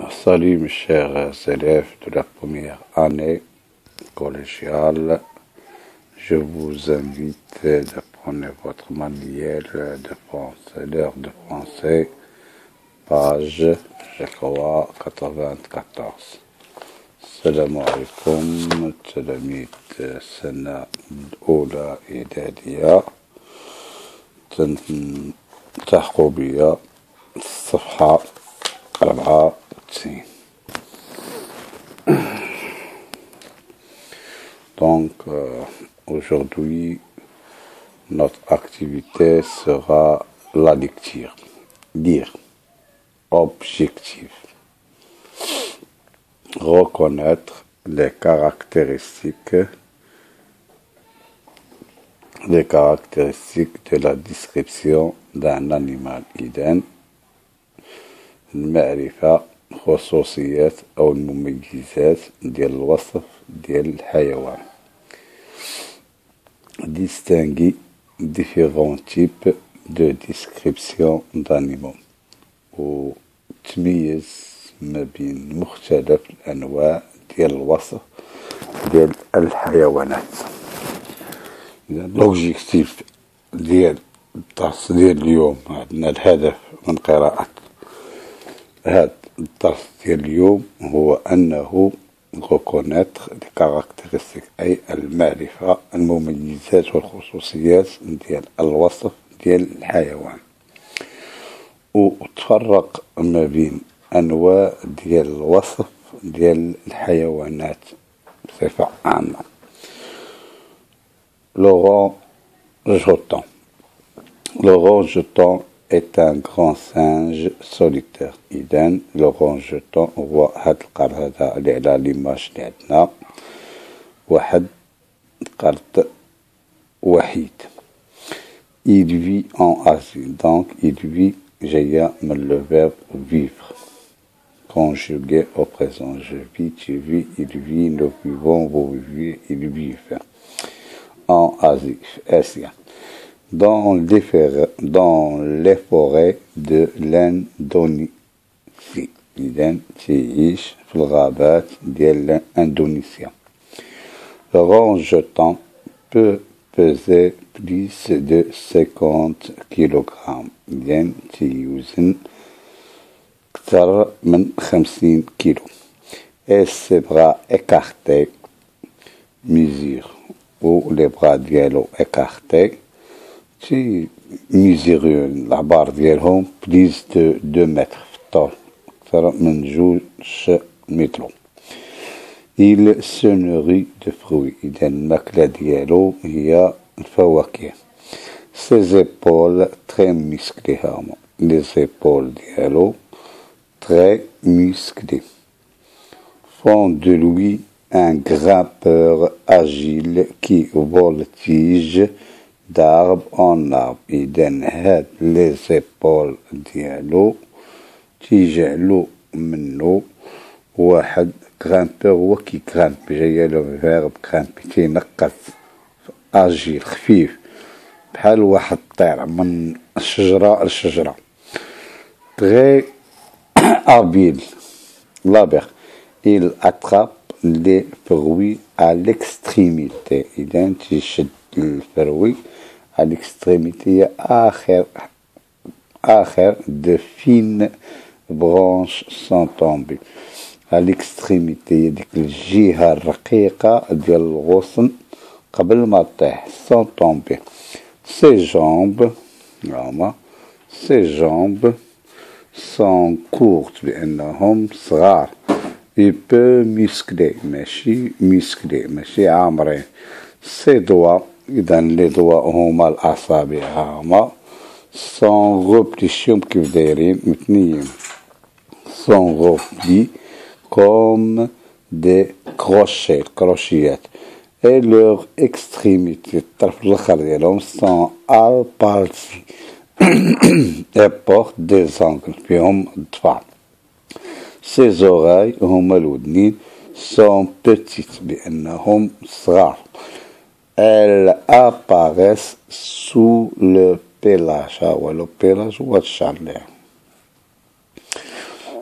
Salut mes chers élèves de la première année collégiale. Je vous invite à prendre votre manuel de français, l'heure de français, page, je crois, 94. Salam alaikum, تلاميذ سنة أولى إعدادية تلحقوا بيا الصفحة 94. Donc, aujourd'hui, notre activité sera la lecture. Lire. Objectif. Reconnaître les caractéristiques de la description d'un animal. إذن المعرفة خصوصيات أو المميزات ديال الوصف ديال الحيوان. Distinguer différents types de description d'animaux. وتميز ما بين مختلف الأنواع ديال الوصف ديال الحيوانات. لوبجيكتيف ديال الدرس ديال اليوم، عندنا الهدف من قراءة هذا الدرس ديال اليوم هو أنه reconnaître les caractéristiques أي المعرفة المميزات والخصوصيات ديال الوصف ديال الحيوان، وتفرق ما بين أنواع ديال الوصف ديال الحيوانات بصفة عامة. Laurent Joton. Laurent Joton est un grand singe solitaire. إذن Laurent Joton هو هاد القرد هذا اللي على ليماج اللي عندنا واحد قرد وحيد. Il vit en Asie. Donc il vit جاية من le verbe vivre conjugué au présent. Je vis, tu vis, il vit, nous vivons, vous vivez, ils vivent en Asie, Asie. Dans les forêts de l'Indonésie. إذن تعيش في الغابات ديال إندونيسيا. Laurent Joton peut peser plus de 50 kg. إذن تيوزن أكثر من 50 كيلو. Et ses bras écartés mesurent, ou les bras ديالو écartés تي ميزيرون العبار ديالهم بليز دو 2 متر في الطول، أكثر من 2 متر. Il se nourrit de fruits. إذا الماكلة ديالو هي الفواكه. Ses épaules très musclées هما les épaules ديالو très musclées font de lui un grimpeur agile qui voltige d'arbre en arbre. إذن هاد les épaules ديالو تيجعلو منو واحد grimpeur هو كي غرامب، جاية له فيرب غرامب تينقز، اجيل خفيف بحال واحد الطير من الشجرة للشجرة. Très habile. Labère. Il attrape les fruits à l'extrémité. إذن تيشد الفروي à l'extrémité آخر de fines branches sont tombées. à l'extrémité ديك الجهة الرقيقة ديال الغصن قبل ما طيح sont tombées. Ses jambes sont courtes لأنهم صغار. Il peut muscler ماشي عامرين. Ses doigts إذن les doigts هما الأصابع هما sont replis كيف دايرين متنيين. sont replis comme des crochets الكروشيات. Et leurs extrémités الطرف الآخر ديالهم sont arpentées et portent des angles فيهم الضفاع. Ses oreilles هما الودنين sont petites بأنهم صغار. Elles apparaissent sous le pélage. Le pélage هو الشعر.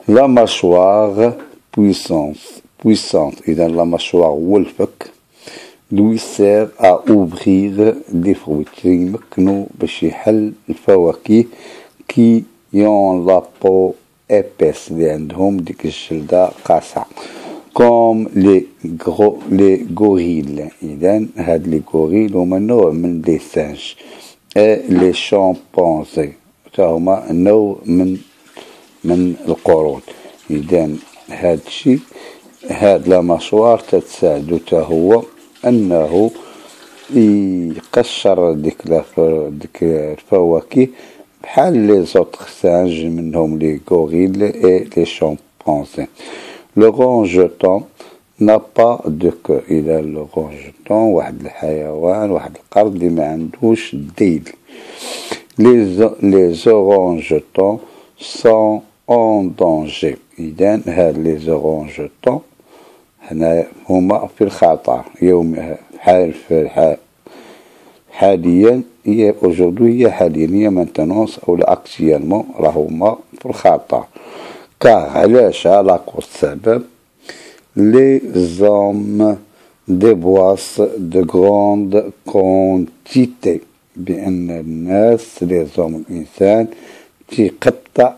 La mâchoire puissante, et dans la mâchoire Wolfak, lui sert à ouvrir des fruits qui ont la peau épaisse, comme les gorilles. Les gorilles ont des singes et les chimpanzés. من القرود. إذا هذا الشيء هاد لا مشوار تتساعدو تا هو أنه يقشر ديك الفواكه بحال لي زوطخ سانج منهم لي غوريل et les chimpanzés. L'orang-jeton n'a pas de queue. إذا l'orang-jeton واحد الحيوان واحد القرد اللي ما عندوش ديل. Les orangs-jetons sont en danger. إذن هاد لي زورانجتون هنا هما في الخطر يوم حاليا هي aujourd'hui هي مانتونونس او اكسيالمون راهما في الخطر علاش على السبب les hommes déboissent de grandes quantités بأن الناس les hommes الإنسان تيقطع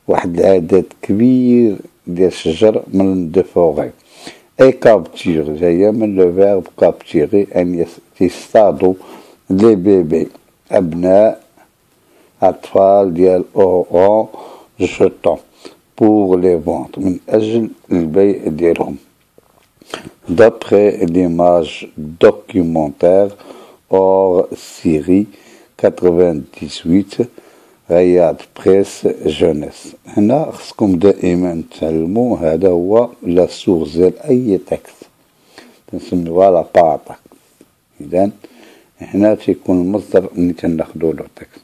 واحد العدد كبير ديال الشجر من دو فوغي اي كابتير جايه من لو فيرب كابتيري ان يصطادوا لي بيبي ابناء اطفال ديال اوران جوتون pour les vendre من اجل البيع ديالهم d'après l'image documentaire hors série 98 رياض بريس جونيس. هنا خصكم دائما تعلموا هذا هو لا سورس ديال اي تكست تنسميوها لا باراطاك. اذا هنا تيكون المصدر اللي تناخدو له تكست.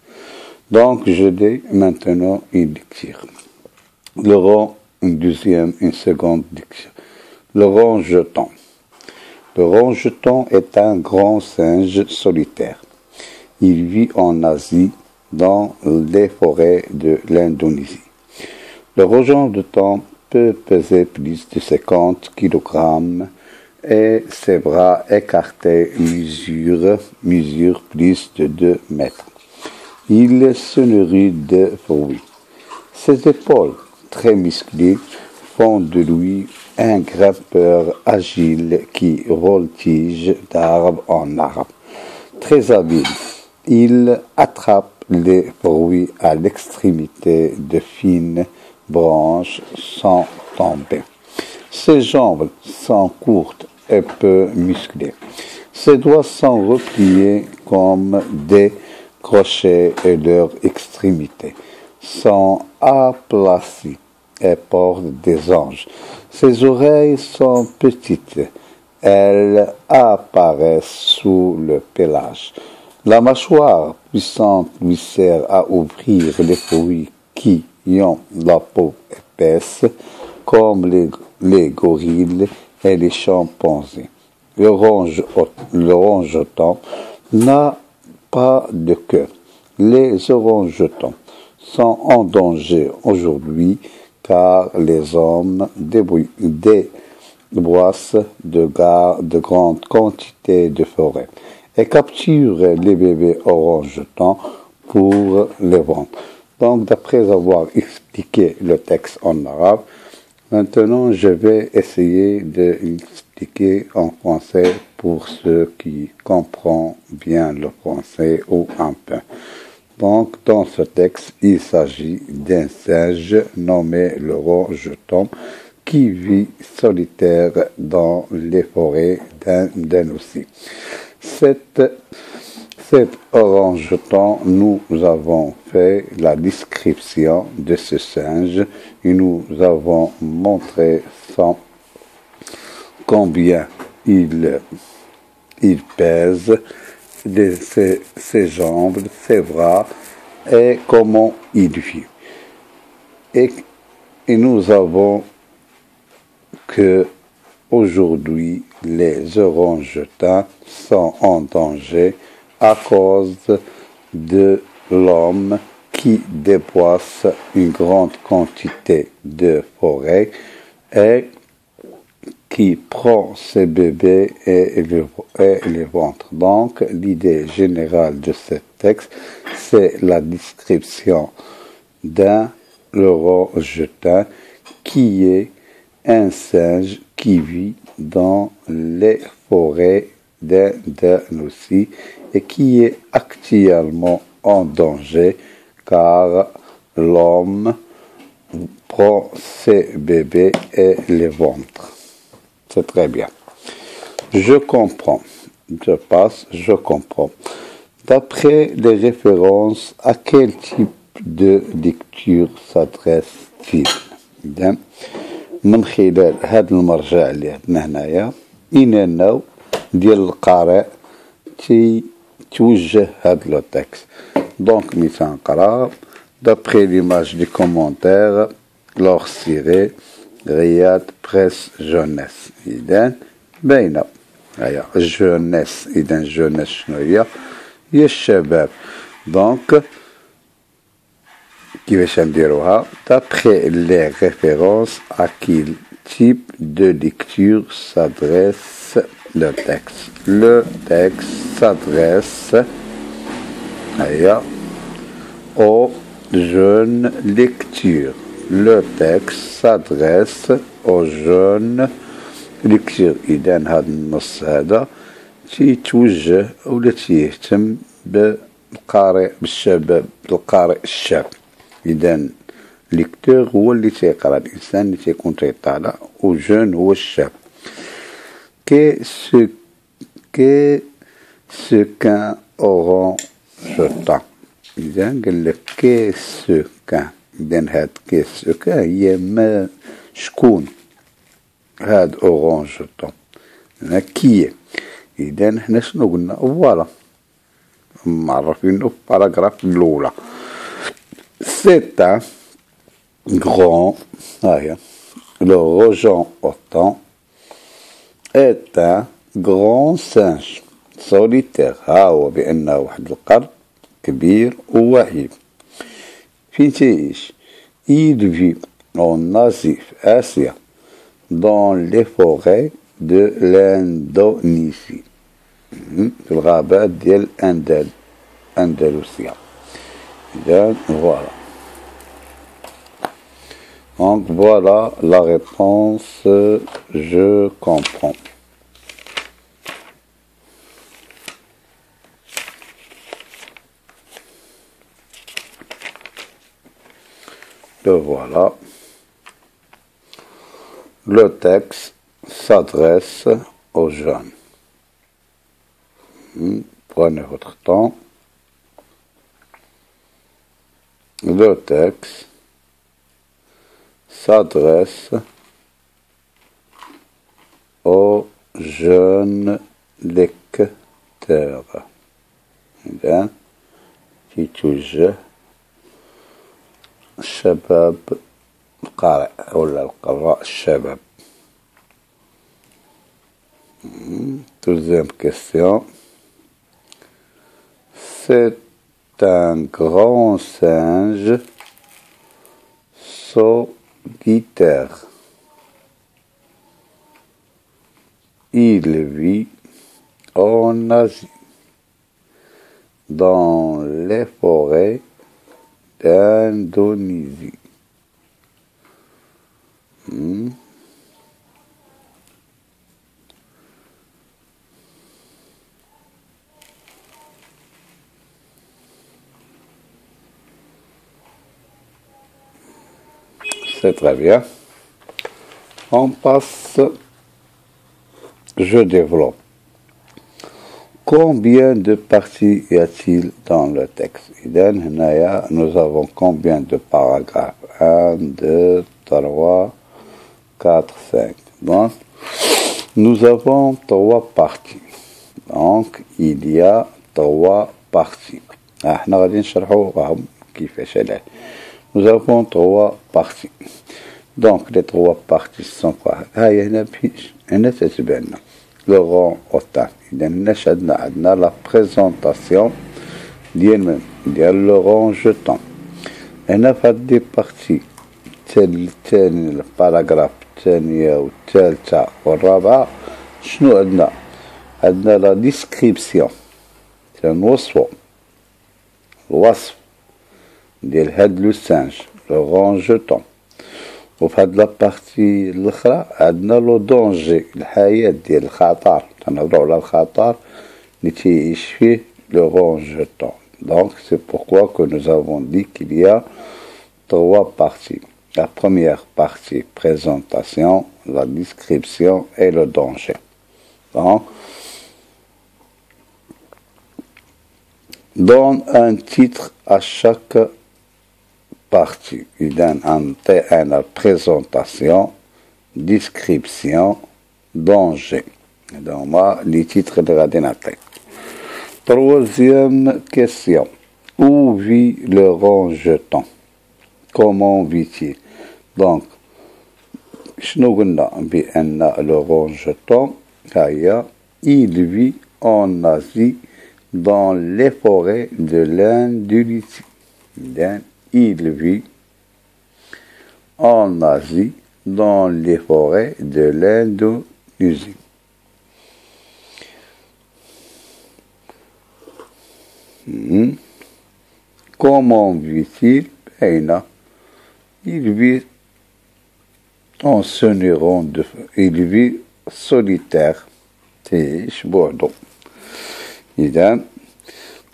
دونك جو دي maintenant une lecture. Le rang une deuxième une seconde lecture. Le rang-jeton. Le rang-jeton est un grand singe solitaire. Il vit en Asie dans les forêts de l'Indonésie. Le rang-jeton peut peser plus de 50 kg et ses bras écartés mesurent plus de 2 mètres. Il se nourrit de fruits. Ses épaules, très musclées, font de lui un grimpeur agile qui voltige d'arbre en arbre. Très habile, il attrape les fruits à l'extrémité de fines branches sans tomber. Ses jambes sont courtes et peu musclées. Ses doigts sont repliés comme des crochets et leurs extrémités sont aplaties et portent des anges. Ses oreilles sont petites. Elles apparaissent sous le pelage. La mâchoire puissante lui sert à ouvrir les fruits qui ont la peau épaisse, comme les gorilles et les chimpanzés. Le rang-jeton n'a pas de queue. Les orangs-jetons sont en danger aujourd'hui car les hommes déboissent de grandes quantités de forêt et capturent les bébés orangs-jetons pour les vendre. Donc, d'après avoir expliqué le texte en arabe, maintenant je vais essayer de l'expliquer en français pour ceux qui comprennent bien le français ou un peu. Donc, dans ce texte, il s'agit d'un singe nommé le rang-jeton qui vit solitaire dans les forêts d'Indonésie. Cet rang-jeton, nous avons fait la description de ce singe et nous avons montré combien il pèse, ses jambes, ses bras et comment il vit. Et nous avons que aujourd'hui les orangs-jetons sont en danger à cause de l'homme qui déboisse une grande quantité de forêt et qui prend ses bébés et les ventre. Donc, l'idée générale de ce texte, c'est la description d'un orang-outan qui est un singe qui vit dans les forêts d'Indonésie et qui est actuellement en danger car l'homme prend ses bébés et les ventre. C'est très bien. Je comprends. Je passe, je comprends. D'après les références, à quel type de lecture s'adresse-t-il؟ إذن من خلال هذا المرجع اللي عندنا هنايا إننا ديال القارئ توجه هذا لو تكست. دونك ملي تنقرا d'après l'image du commentaire لور سيري رياض بريس جونيس. إذن باينة هيا جونيس. إذن جونيس شنو هي الشباب. دونك كيفاش نديروها؟ d'après les références à quel type de lecture s'adresse le texte. Le texte s'adresse aux jeunes lectures. Le texte s'adresse aux jeunes lectures. إذا هذا النص هذا تيتوجه ولا تيهتم بالقارئ بالشباب بالقارئ الشاب. إذا ليكتور هو اللي تيقرا الإنسان اللي تيكون تيطالع وجون هو الشاب. Qu'est ce qu'un orang-outan؟ إذا قال لك qu'est-ce qu'un. إذا هاد qu'est-ce qu'un هي ما شكون هاد orang-outan. هنا كي. إذا حنا شنو قلنا؟ فوالا معرفينو في الباراغراف الأولى. C'est un grand, le orang-outan est un grand singe solitaire. هو بأنه واحد القرد كبير ووهيب. فين تعيش؟ Il vit en Asie, في آسيا, dans les forêts de l'Indonésie. في الغابات ديال أندلسيا. Voilà. Donc voilà la réponse, je comprends. Le voilà. Le texte s'adresse aux jeunes. Prenez votre temps. Le texte s'adresse aux jeunes lecteurs. إذن تيتوجه الشباب القارئ ولا القراء الشباب. Deuxième question. C'est un grand singe solitaire. Il vit en Asie, dans les forêts d'Indonésie. C'est très bien. On passe, je développe. Combien de parties y a-t-il dans le texte? Nous avons combien de paragraphes? 1, 2, 3, 4, 5. Donc, nous avons 3 parties. Donc, il y a 3 parties. Nous avons 3 parties. Donc, les 3 parties sont quoi? L'orang-outan. La présentation de l'orang-outan. هنا في هاد دي بارتي الثاني الباراغراف الثانية والثالثة والرابعة شنو عندنا؟ عندنا لا ديسكريبسيون تنوصفو الوصف ديال هاد لو سانج لو غون جوتون. وفي هاد لابارتي الاخرى عندنا لو دونجي الحياة ديال الخطر، تنهضرو على الخطر اللي تيعيش فيه لو غون جوتون. Donc c'est pourquoi que nous avons dit qu'il y a trois parties. La première partie, présentation, la description et le danger. Donc, donne un titre à chaque partie. Il donne une présentation, description, danger. Donc, moi, les titres de la dénaté. Troisième question. Où vit le rond jeton? Comment vit-il? Donc, شنو قلنا بأن le rond jeton il vit en Asie dans les forêts de l'Indonésie. Il vit en Asie dans les forêts de l'Indonésie. Comment vit-il? Il vit en s'entourant de feu. Il vit solitaire.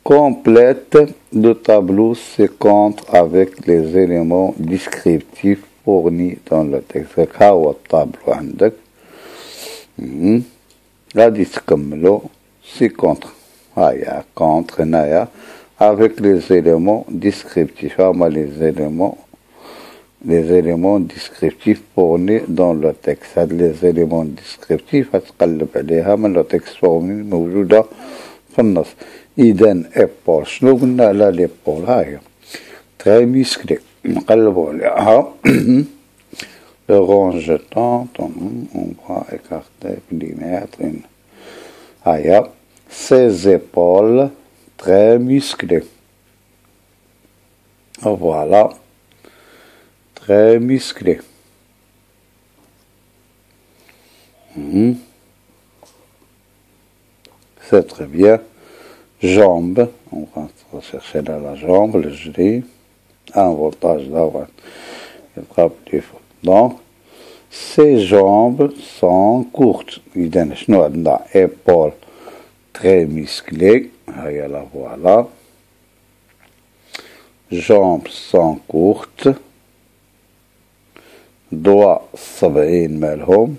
Complète le tableau ci-contre avec les éléments descriptifs fournis dans le texte. هاو الطابلو عندك غادي تكملو ci-contre. هايا contre هنايا avec les éléments descriptifs. هما les éléments descriptifs fournis dans le texte. هاد les éléments descriptifs هتقلب عليها من le texte fourni موجودة في النص. إذن épaule شنو قلنا على l'épaule؟ هاهي très musclé نقلبوا عليها. Le rond jeton, on va écarter millimètre. هاهي ses épaules très musclées. Voilà. Très musclé. C'est très bien. Jambes. On va chercher là la jambe, le genou. Un voltage là, ouais. Donc, ses jambes sont courtes. Il donne épaules très musclées. Voilà. Jambes sont courtes. doigts 70 مالهم.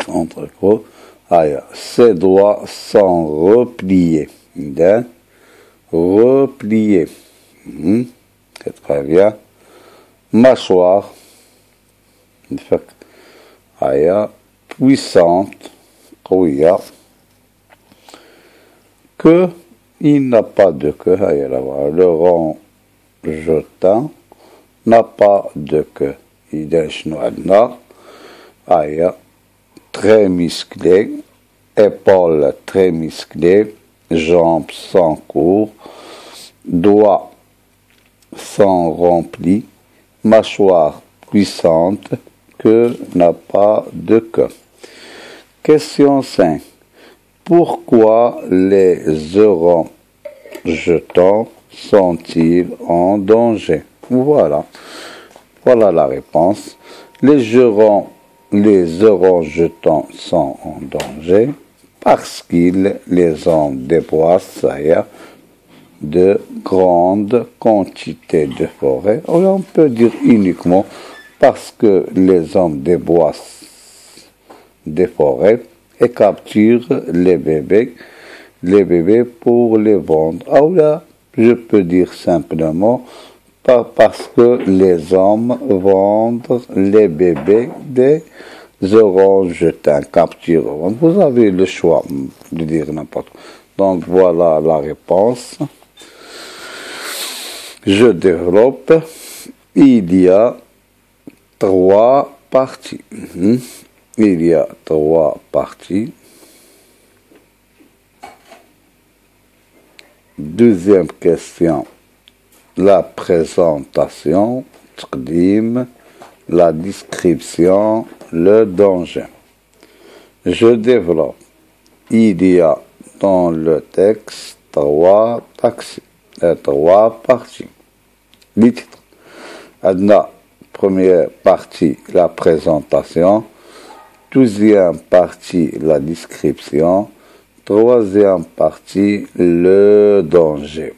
Entre ses doigts sont repliés. Repliés. C'est très bien. Mâchoire. Puissante. قوية. Que il n'a pas de queue. Le rond jeton n'a pas de queue. Il est très musclé, épaules très musclées, jambes sont courtes, doigts sont remplis, mâchoire puissante, queue n'a pas de queue. Question 5. Pourquoi les orangs-jetons sont-ils en danger? Voilà. Voilà la réponse. Les orangs-jetons sont en danger parce qu'ils les ont déboissés de grandes quantités de forêt. On peut dire uniquement parce que les hommes déboissent des forêts et capturent les bébés pour les vendre. Alors là, je peux dire simplement parce que les hommes vendent les bébés des orangs-jetons, capturent. Vous avez le choix de dire n'importe quoi. Donc voilà la réponse. Je développe. Il y a 3 parties. il y a 3 parties. Deuxième question, la présentation, تقديم, la description, le danger. Je développe. Il y a dans le texte 3 parties. Les titres. Adna, première partie, la présentation. Deuxième partie, la description. Troisième partie, le danger.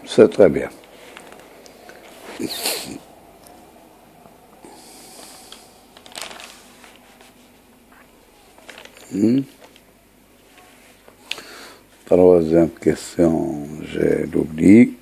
C'est très bien. Troisième question, j'ai l'oubli.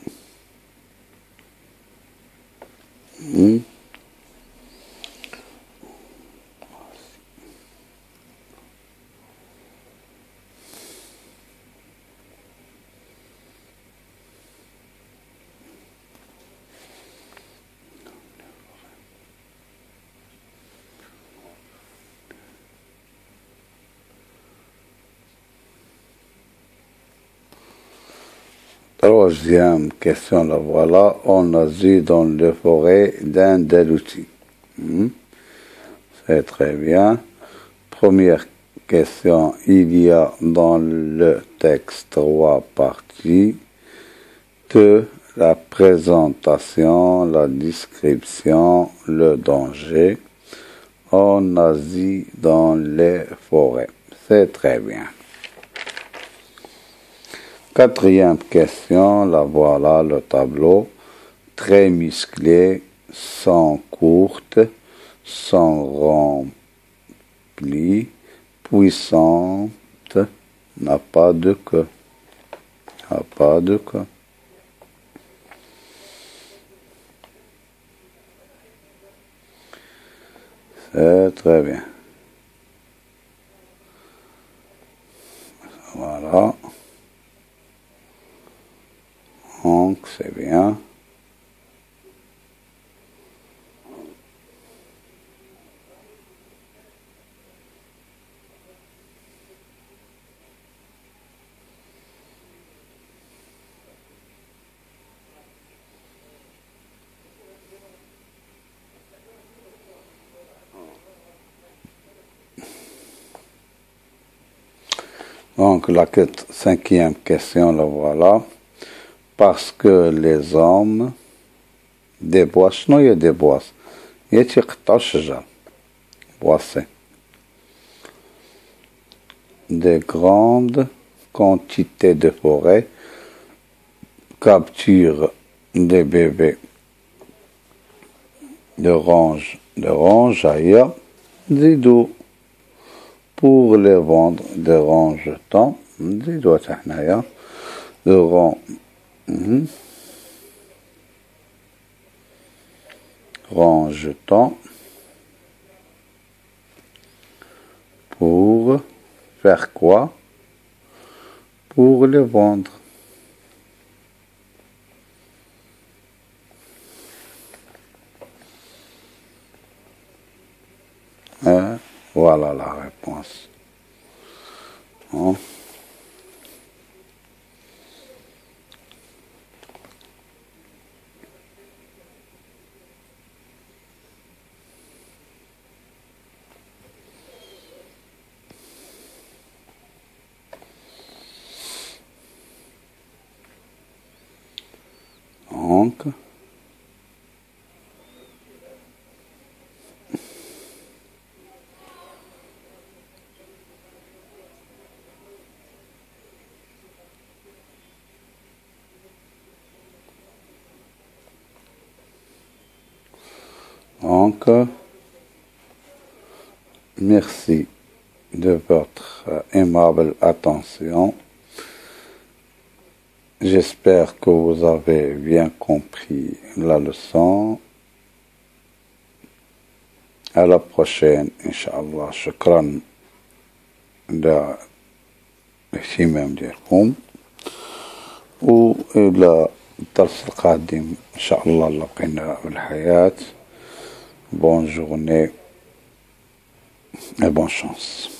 Troisième question, la voilà. En Asie, dans les forêts d'Andalousie. C'est très bien. Première question, il y a dans le texte 3 parties. 2, la présentation, la description, le danger. En Asie, dans les forêts. C'est très bien. Quatrième question, la voilà, le tableau. Très musclé, sans courte, sans rempli, puissante, n'a pas de queue. N'a pas de queue. C'est très bien. Voilà. Donc, c'est bien. Donc, la cinquième question, la voilà. Parce que les hommes déboissent, شنو هي déboissent؟ هي تيقطعوا الشجر. Boisser. Des grandes quantités de forêt capturent des bébés de range ailleurs, زيدوا pour les vendre des rangetons, زيدوا تحنايا de rangetons pour faire quoi? Pour les vendre. Voilà la réponse. Hein? Donc, merci de votre aimable attention. J'espère que vous avez bien compris la leçon. À la prochaine, Inch'Allah. Shukran لاهتمام ديالكم وإلى الدرس القادم إن شاء الله لقينا بالحياة. Bonne journée et bonne chance.